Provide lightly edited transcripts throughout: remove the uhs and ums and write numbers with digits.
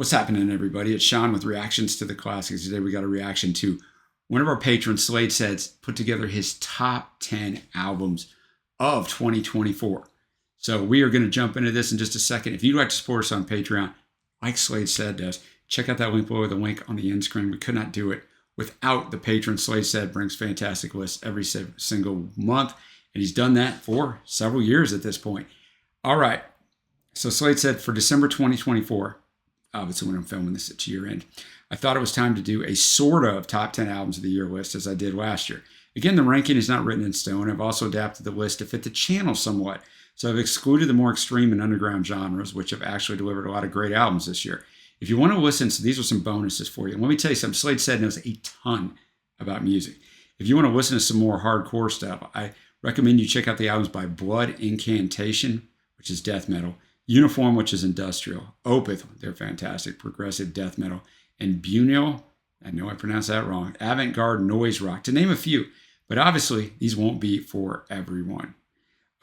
What's happening, everybody? It's Sean with Reactions to the Classics. Today we got a reaction to one of our patrons, SlaydeSaid's, put together his top 10 albums of 2024. So we are going to jump into this in just a second. If you'd like to support us on Patreon, like SlaydeSaid does, check out that link below, the link on the end screen. We could not do it without the patron. SlaydeSaid brings fantastic lists every single month, and he's done that for several years at this point. All right. So SlaydeSaid, for December 2024, obviously when I'm filming this, it's year end, I thought it was time to do a sort of top 10 albums of the year list as I did last year. Again, the ranking is not written in stone. I've also adapted the list to fit the channel somewhat. So I've excluded the more extreme and underground genres, which have actually delivered a lot of great albums this year. If you want to listen, so these are some bonuses for you. And let me tell you something, SlaydeSaid knows a ton about music. If you want to listen to some more hardcore stuff, I recommend you check out the albums by Blood Incantation, which is death metal, Uniform, which is industrial, Opeth, they're fantastic, progressive death metal, and Bunil, I know I pronounced that wrong, avant-garde noise rock, to name a few. But obviously, these won't be for everyone.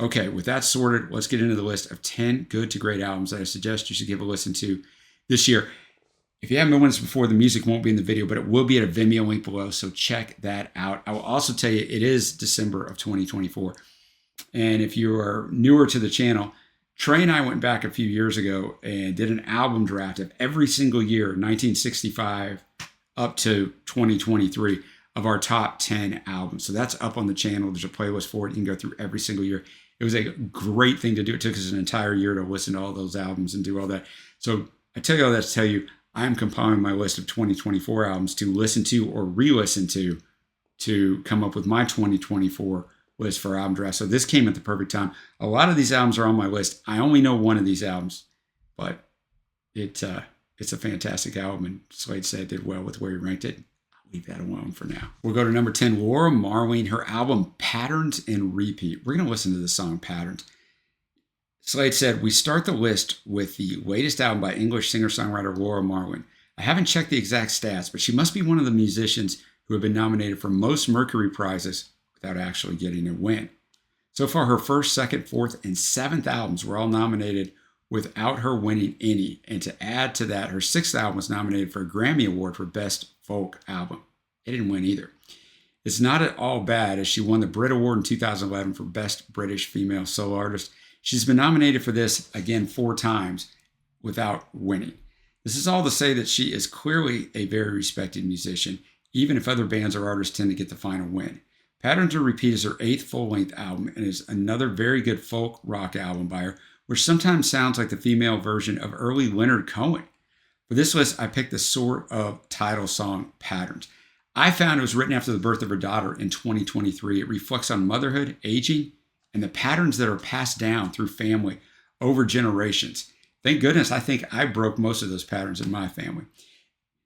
Okay, with that sorted, let's get into the list of 10 good to great albums that I suggest you should give a listen to this year. If you haven't been with us before, the music won't be in the video, but it will be at a Vimeo link below, so check that out. I will also tell you, it is December of 2024. And if you are newer to the channel, Trey and I went back a few years ago and did an album draft of every single year, 1965 up to 2023, of our top 10 albums. So that's up on the channel. There's a playlist for it. You can go through every single year. It was a great thing to do. It took us an entire year to listen to all those albums and do all that. So I tell you all that to tell you, I'm compiling my list of 2024 albums to listen to or re-listen to come up with my 2024 list for album draft. So this came at the perfect time. A lot of these albums are on my list. I only know one of these albums, but it's a fantastic album, and SlaydeSaid did well with where he ranked it. I'll leave that alone for now. We'll go to number 10, Laura Marling, her album Patterns and Repeat. We're going to listen to the song Patterns. SlaydeSaid, we start the list with the latest album by English singer-songwriter Laura Marling. I haven't checked the exact stats, but she must be one of the musicians who have been nominated for most Mercury Prizes without actually getting a win. So far, her first, second, fourth, and seventh albums were all nominated without her winning any. And to add to that, her sixth album was nominated for a Grammy Award for Best Folk Album. It didn't win either. It's not at all bad, as she won the Brit Award in 2011 for Best British Female Solo Artist. She's been nominated for this, again, 4 times without winning. This is all to say that she is clearly a very respected musician, even if other bands or artists tend to get the final win. Patterns and Repeat is her 8th full-length album and is another very good folk rock album by her, which sometimes sounds like the female version of early Leonard Cohen. For this list, I picked the sort of title song, Patterns. I found it was written after the birth of her daughter in 2023. It reflects on motherhood, aging, and the patterns that are passed down through family over generations. Thank goodness, I think I broke most of those patterns in my family.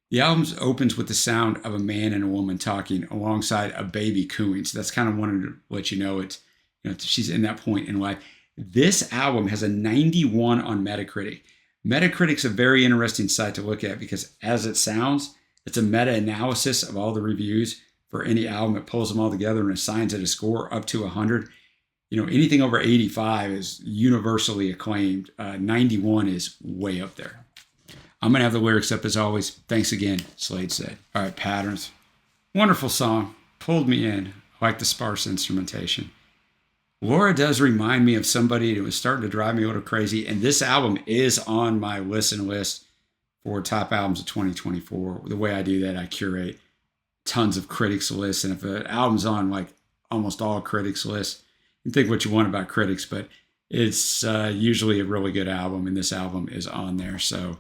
The album opens with the sound of a man and a woman talking alongside a baby cooing. So that's kind of wanted to let you know she's in that point in life. This album has a 91 on Metacritic. Metacritic's a very interesting site to look at because as it sounds, it's a meta-analysis of all the reviews for any album. It pulls them all together and assigns it a score up to 100. Anything over 85 is universally acclaimed. 91 is way up there. I'm going to have the lyrics up as always. Thanks again, SlaydeSaid. All right, Patterns. Wonderful song. Pulled me in. I like the sparse instrumentation. Laura does remind me of somebody who was starting to drive me a little crazy, and this album is on my listen list for top albums of 2024. The way I do that, I curate tons of critics lists, and if an album's on like almost all critics lists, you can think what you want about critics, but it's usually a really good album, and this album is on there, so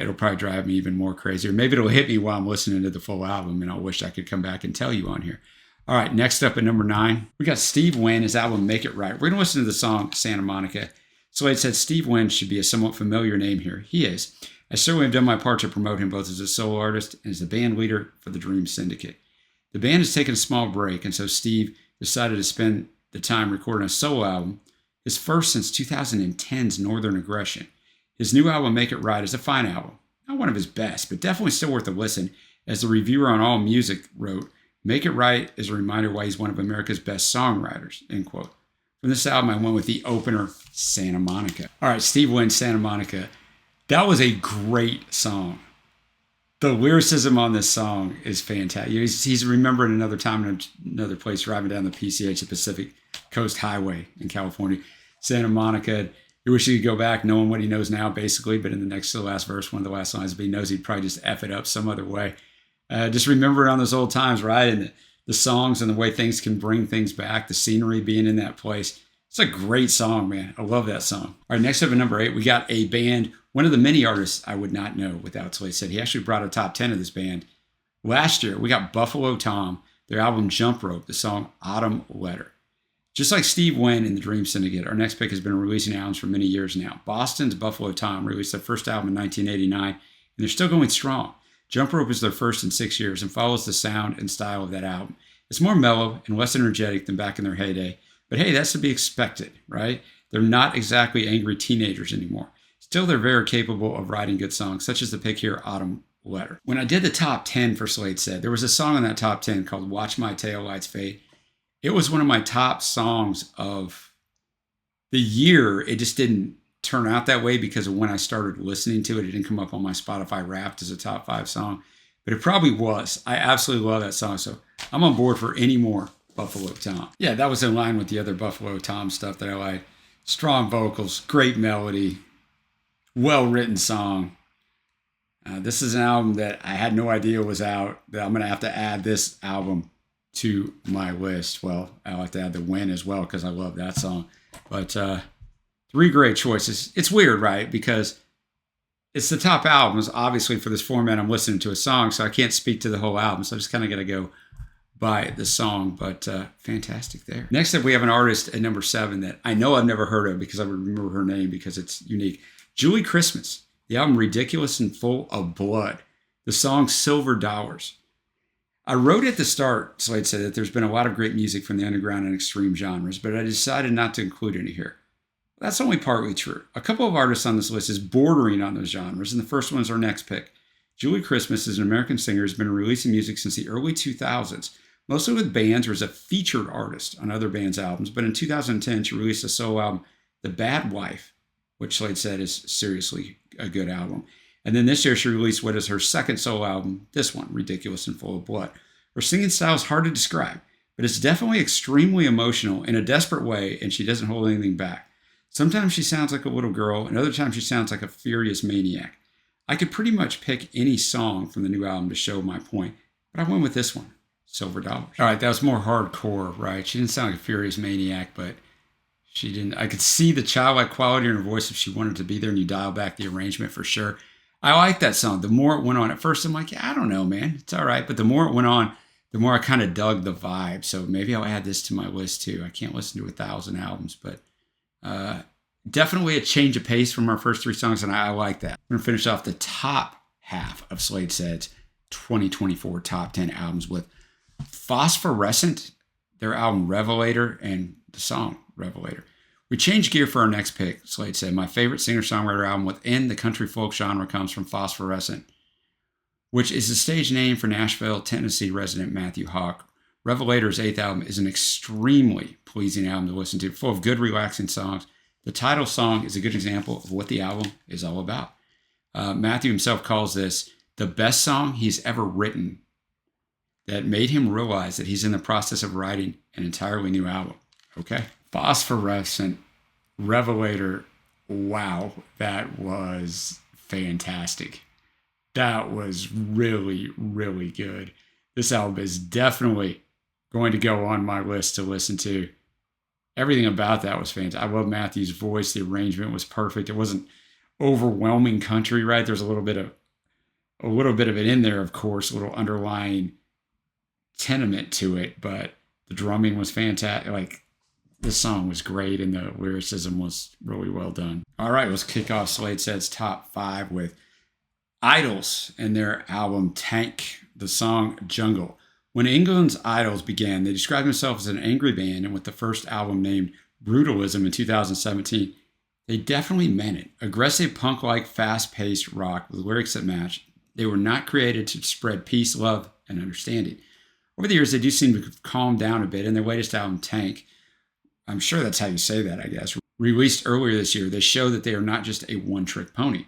it'll probably drive me even more crazy. Or maybe it'll hit me while I'm listening to the full album, and I'll wish I could come back and tell you on here. All right, next up at number 9, we got Steve Wynn, his album Make It Right. We're going to listen to the song Santa Monica. SlaydeSaid Steve Wynn should be a somewhat familiar name here. He is. I certainly have done my part to promote him both as a solo artist and as the band leader for the Dream Syndicate. The band has taken a small break, and so Steve decided to spend the time recording a solo album, his first since 2010's Northern Aggression. His new album, Make It Right, is a fine album. Not one of his best, but definitely still worth a listen. As the reviewer on AllMusic wrote, Make It Right is a reminder why he's one of America's best songwriters, end quote. From this album, I went with the opener, Santa Monica. All right, Steve Wynn, Santa Monica. That was a great song. The lyricism on this song is fantastic. He's remembering another time in another place driving down the PCH, the Pacific Coast Highway in California, Santa Monica. He wishes he could go back knowing what he knows now, basically. But in the next to the last verse, one of the last lines, but he knows he'd probably just F it up some other way. Just remembering on those old times, right? And the songs and the way things can bring things back, the scenery being in that place. It's a great song, man. I love that song. All right, next up at number 8, we got a band, one of the many artists I would not know without Slade Said. He actually brought a top 10 of this band. Last year, we got Buffalo Tom, their album Jump Rope, the song Autumn Letter. Just like Steve Wynn and the Dream Syndicate, our next pick has been releasing albums for many years now. Boston's Buffalo Tom released their first album in 1989, and they're still going strong. Jump Rope is their first in 6 years and follows the sound and style of that album. It's more mellow and less energetic than back in their heyday. But hey, that's to be expected, right? They're not exactly angry teenagers anymore. Still, they're very capable of writing good songs, such as the pick here, Autumn Letter. When I did the top 10 for Slade Said, there was a song in that top 10 called Watch My Taillights Fade. It was one of my top songs of the year. It just didn't turn out that way because of when I started listening to it. It didn't come up on my Spotify Wrapped as a top 5 song, but it probably was. I absolutely love that song, so I'm on board for any more Buffalo Tom. Yeah, that was in line with the other Buffalo Tom stuff that I like. Strong vocals, great melody, well-written song. This is an album that I had no idea was out, that I'm going to have to add this album to my list. Well, I'll have to add The Win as well because I love that song. But 3 great choices. It's weird, right? Because it's the top albums, obviously, for this format. I'm listening to a song, so I can't speak to the whole album. So I just kind of got to go by the song, but fantastic there. Next up, we have an artist at number 7 that I know I've never heard of because I remember her name because it's unique. Julie Christmas, the album Ridiculous and Full of Blood, the song Silver Dollars. I wrote at the start, Slade Said, that there's been a lot of great music from the underground and extreme genres, but I decided not to include any here. That's only partly true. A couple of artists on this list is bordering on those genres, and the first one is our next pick. Julie Christmas is an American singer who's been releasing music since the early 2000s, mostly with bands or as a featured artist on other bands' albums. But in 2010, she released a solo album, The Bad Wife, which Slade Said is seriously a good album. And then this year, she released what is her second solo album, this one, Ridiculous and Full of Blood. Her singing style is hard to describe, but it's definitely extremely emotional in a desperate way, and she doesn't hold anything back. Sometimes she sounds like a little girl, and other times she sounds like a furious maniac. I could pretty much pick any song from the new album to show my point, but I went with this one. Silver Dollars. All right, that was more hardcore, right? She didn't sound like a furious maniac, but she didn't. I could see the childlike quality in her voice if she wanted to be there, and you dial back the arrangement for sure. I like that song. The more it went on, at first I'm like, yeah, I don't know, man. It's all right. But the more it went on, the more I kind of dug the vibe. So maybe I'll add this to my list too. I can't listen to 1,000 albums, but definitely a change of pace from our first 3 songs, and I like that. I'm going to finish off the top half of Slade Said's 2024 top 10 albums with Phosphorescent, their album Revelator, and the song Revelator. We changed gear for our next pick, Slade Said. My favorite singer-songwriter album within the country folk genre comes from Phosphorescent, which is the stage name for Nashville, Tennessee resident Matthew Hawk. Revelator's 8th album is an extremely pleasing album to listen to, full of good, relaxing songs. The title song is a good example of what the album is all about. Matthew himself calls this the best song he's ever written that made him realize that he's in the process of writing an entirely new album. Okay. Phosphorescent, Revelator. Wow, that was fantastic. That was really, really good. This album is definitely going to go on my list to listen to. Everything about that was fantastic. I love Matthew's voice. The arrangement was perfect. It wasn't overwhelming country, right? There's a little bit of it in there, of course, a little underlying tenement to it, but the drumming was fantastic. Like, the song was great, and the lyricism was really well done. All right, let's kick off Slade Said's top 5 with IDLES and their album Tank, the song Jungle. When England's IDLES began, they described themselves as an angry band, and with the first album named Brutalism in 2017, they definitely meant it. Aggressive, punk-like, fast-paced rock with lyrics that match. They were not created to spread peace, love, and understanding. Over the years, they do seem to have calmed down a bit, and their latest album, Tank, I'm sure that's how you say that, I guess, released earlier this year, they show that they are not just a one-trick pony.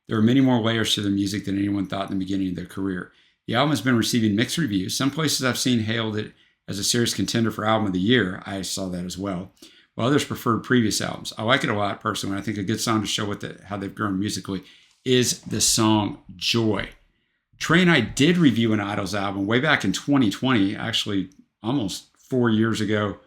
There are many more layers to their music than anyone thought in the beginning of their career. The album has been receiving mixed reviews. Some places I've seen hailed it as a serious contender for Album of the Year. I saw that as well. While others preferred previous albums. I like it a lot personally. I think a good song to show how they've grown musically is the song Joy. Trey and I did review an IDLES album way back in 2020, actually almost 4 years ago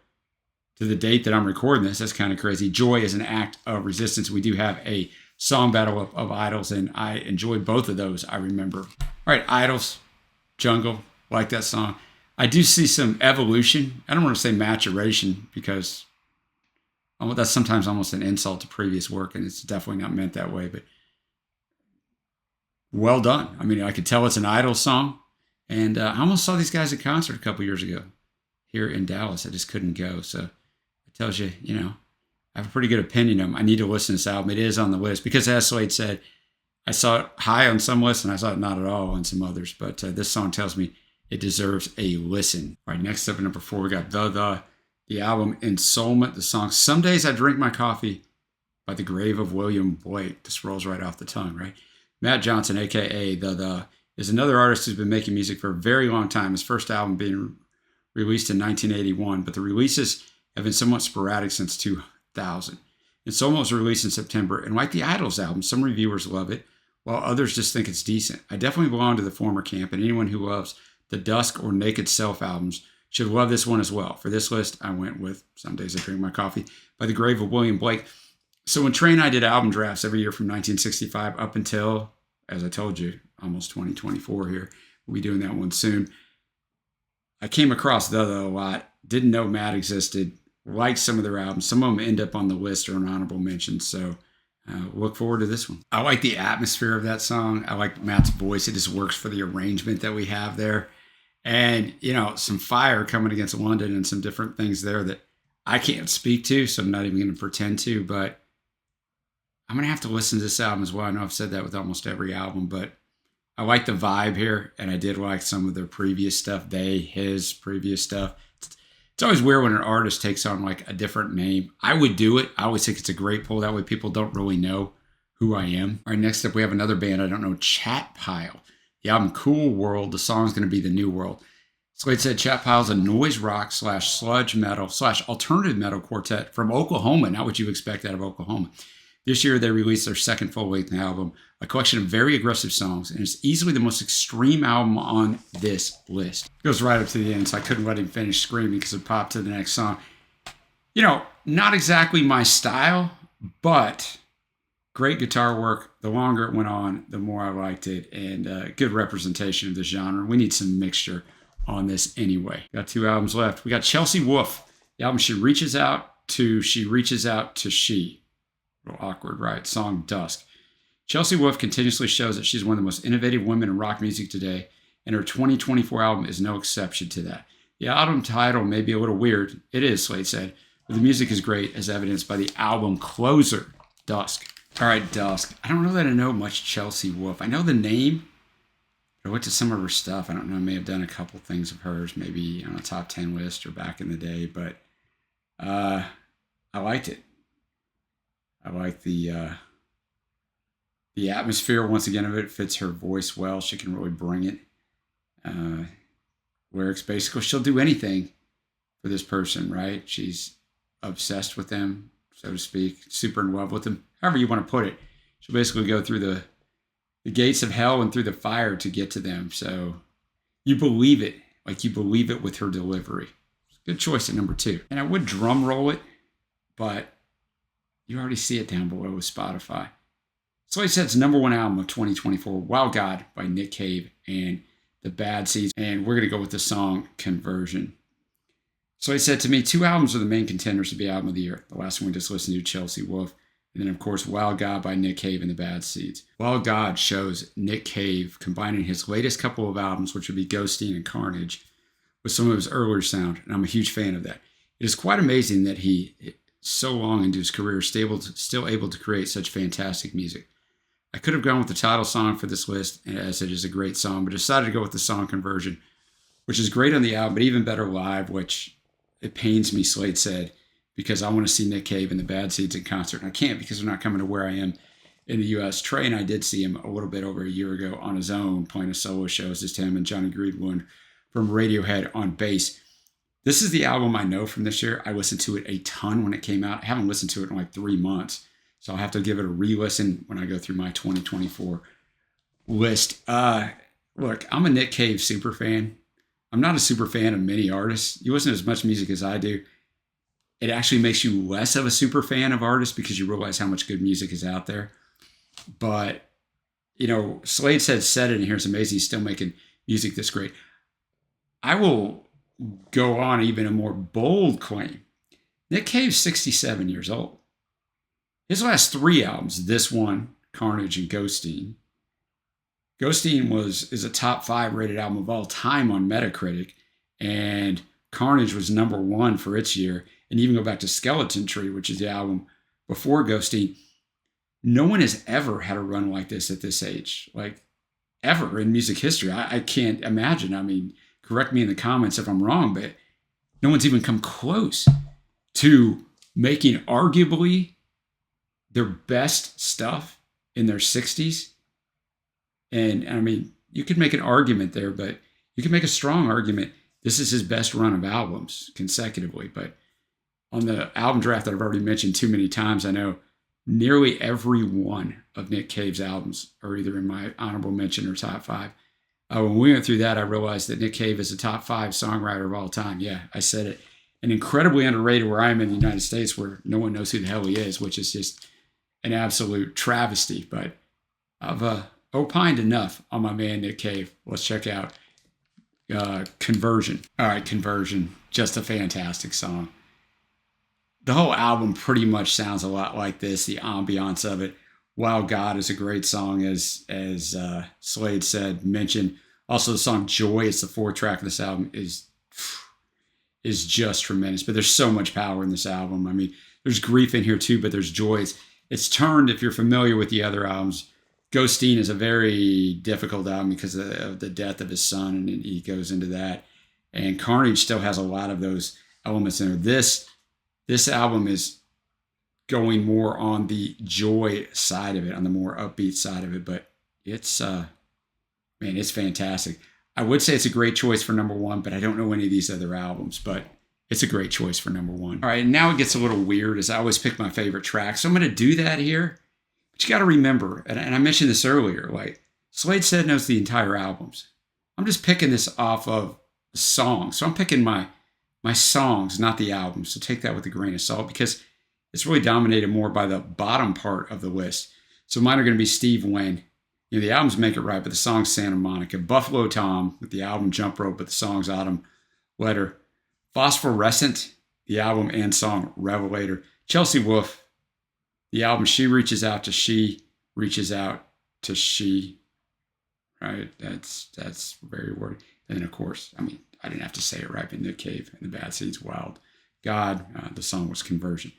to the date that I'm recording this. That's kind of crazy. Joy is an act of resistance. We do have a song battle of IDLES, and I enjoyed both of those, I remember. All right, IDLES, Jungle, like that song. I do see some evolution. I don't want to say maturation because that's sometimes almost an insult to previous work, and it's definitely not meant that way, but well done. I mean, I could tell it's an IDLES song, and I almost saw these guys at concert a couple years ago here in Dallas. I just couldn't go, so it tells you, I have a pretty good opinion of them. I need to listen to this album. It is on the list because, as Slade said, I saw it high on some lists, and I saw it not at all on some others, but this song tells me it deserves a listen. All right, next up at number 4, we got the album Ensoulment, the song Some Days I Drink My Coffee by The Grave of William Blake. This rolls right off the tongue, right? Matt Johnson, a.k.a. The, is another artist who's been making music for a very long time. His first album being released in 1981, but the releases have been somewhat sporadic since 2000. Ensoulment was released in September, and like the IDLES album, some reviewers love it, while others just think it's decent. I definitely belong to the former camp, and anyone who loves the Dusk or Naked Self albums should love this one as well. For this list, I went with Some Days I Drink My Coffee by The Grave of William Blake. So when Trey and I did album drafts every year from 1965 up until, as I told you, almost 2024 here, we'll be doing that one soon. I came across the a lot, didn't know Matt existed, liked some of their albums. Some of them end up on the list or an honorable mention, so look forward to this one. I like the atmosphere of that song. I like Matt's voice. It just works for the arrangement that we have there. And, some fire coming against London and some different things there that I can't speak to, so I'm not even going to pretend to, but I'm going to have to listen to this album as well. I know I've said that with almost every album, but I like the vibe here, and I did like some of their previous stuff, his previous stuff. It's always weird when an artist takes on like a different name. I would do it. I always think it's a great pull. That way people don't really know who I am. All right, next up we have another band I don't know, Chat Pile. The album Cool World. The song's going to be The New World. Slade said Chat Pile's a noise rock / sludge metal / alternative metal quartet from Oklahoma. Not what you expect out of Oklahoma. This year they released their second full-length album, a collection of very aggressive songs, and it's easily the most extreme album on this list. It goes right up to the end, so I couldn't let him finish screaming because it popped to the next song. Not exactly my style, but great guitar work. The longer it went on, the more I liked it, and good representation of the genre. We need some mixture on this anyway. Got 2 albums left. We got Chelsea Wolfe. The album She Reaches Out to She. A little awkward, right? Song Dusk. Chelsea Wolfe continuously shows that she's one of the most innovative women in rock music today, and her 2024 album is no exception to that. The album title may be a little weird. It is, Slade said, but the music is great, as evidenced by the album closer, Dusk. All right, Dusk. I don't know that I know much Chelsea Wolfe. I know the name. I went to some of her stuff. I don't know. I may have done a couple things of hers, maybe on a top 10 list or back in the day, but I liked it. I like the atmosphere, once again, of it. Fits her voice well. She can really bring it. Lyrics, basically, she'll do anything for this person, right? She's obsessed with them, so to speak, super in love with them, however you want to put it. She'll basically go through the gates of hell and through the fire to get to them. So you believe it, like you believe it with her delivery. Good choice at number 2. And I would drum roll it, but you already see it down below with Spotify. SlaydeSaid's number 1 album of 2024, Wild God by Nick Cave and The Bad Seeds. And we're going to go with the song Conversion. SlaydeSaid, to me, 2 albums are the main contenders to be album of the year. The last one we just listened to, Chelsea Wolfe. And then, of course, Wild God by Nick Cave and The Bad Seeds. Wild God shows Nick Cave combining his latest couple of albums, which would be Ghosting and Carnage, with some of his earlier sound. And I'm a huge fan of that. It is quite amazing that he, so long into his career, is still able to create such fantastic music. I could have gone with the title song for this list, as it is a great song, but decided to go with the song Conversion, which is great on the album, but even better live, which it pains me, Slade said, because I want to see Nick Cave and The Bad Seeds in concert. And I can't because they're not coming to where I am in the U.S. Trey and I did see him a little bit over a year ago on his own, playing a solo show. It's just him and Johnny Greenwood from Radiohead on bass. This is the album I know from this year. I listened to it a ton when it came out. I haven't listened to it in like 3 months, so I'll have to give it a re-listen when I go through my 2024 list. Look, I'm a Nick Cave super fan. I'm not a super fan of many artists. You listen to as much music as I do, it actually makes you less of a super fan of artists because you realize how much good music is out there. But, you know, SlaydeSaid's said it, and here it's amazing he's still making music this great. I will go on even a more bold claim. Nick Cave's 67 years old. His last 3 albums, this one, Carnage, and Ghosteen. Ghosteen is a top 5 rated album of all time on Metacritic, and Carnage was #1 for its year. And even go back to Skeleton Tree, which is the album before Ghosteen. No one has ever had a run like this at this age, like ever in music history. I can't imagine. I mean, correct me in the comments if I'm wrong, but no one's even come close to making arguably their best stuff in their 60s. And I mean, you could make an argument there, but you can make a strong argument. This is his best run of albums consecutively. But on the album draft that I've already mentioned too many times, I know nearly every one of Nick Cave's albums are either in my honorable mention or top 5. When we went through that, I realized that Nick Cave is a top 5 songwriter of all time. Yeah, I said it. And incredibly underrated where I am in the United States, where no one knows who the hell he is, which is just an absolute travesty. But I've opined enough on my man Nick Cave. Let's check out Conversion. All right, Conversion. Just a fantastic song. The whole album pretty much sounds a lot like this, the ambiance of it. Wow God is a great song, as Slade said, mentioned. Also, the song Joy, it's the 4th track of this album, is just tremendous. But there's so much power in this album. I mean, there's grief in here too, but there's joy. It's turned, if you're familiar with the other albums, Ghosteen is a very difficult album because of the death of his son, and he goes into that. And Carnage still has a lot of those elements in there. This album is going more on the joy side of it, on the more upbeat side of it, but it's it's fantastic. I would say it's a great choice for #1, but I don't know any of these other albums, but it's a great choice for #1. All right, and now it gets a little weird, as I always pick my favorite track, so I'm going to do that here. But you got to remember, and I mentioned this earlier, like SlaydeSaid knows the entire albums. I'm just picking this off of the songs, so I'm picking my songs, not the albums. So take that with a grain of salt, because it's really dominated more by the bottom part of the list. So mine are going to be Steve Wynn. You know, the albums Make It Right, but the song's Santa Monica. Buffalo Tom with the album Jump Rope, but the song's Autumn Letter. Phosphorescent, the album and song Revelator. Chelsea Wolfe, the album She Reaches Out to She Reaches Out to She. Right? That's very wordy. And then, of course, I mean, I didn't have to say it right, but Nick Cave and the Bad Seeds Wild God, the song was Conversion.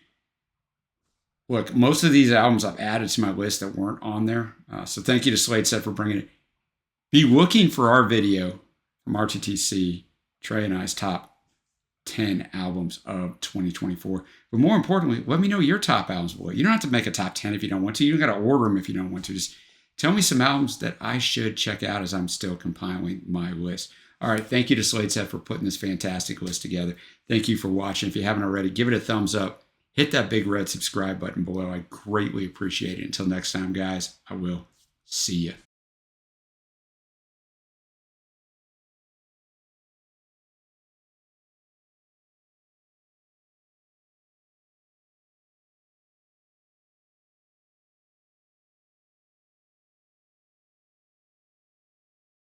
Look, most of these albums I've added to my list that weren't on there. So thank you to SlaydeSaid for bringing it. Be looking for our video from RTTC, Trey and I's top 10 albums of 2024. But more importantly, let me know your top albums. Boy, you don't have to make a top 10 if you don't want to. You don't got to order them if you don't want to. Just tell me some albums that I should check out as I'm still compiling my list. All right, thank you to SlaydeSaid for putting this fantastic list together. Thank you for watching. If you haven't already, give it a thumbs up. Hit that big red subscribe button below. I greatly appreciate it. Until next time, guys, I will see you.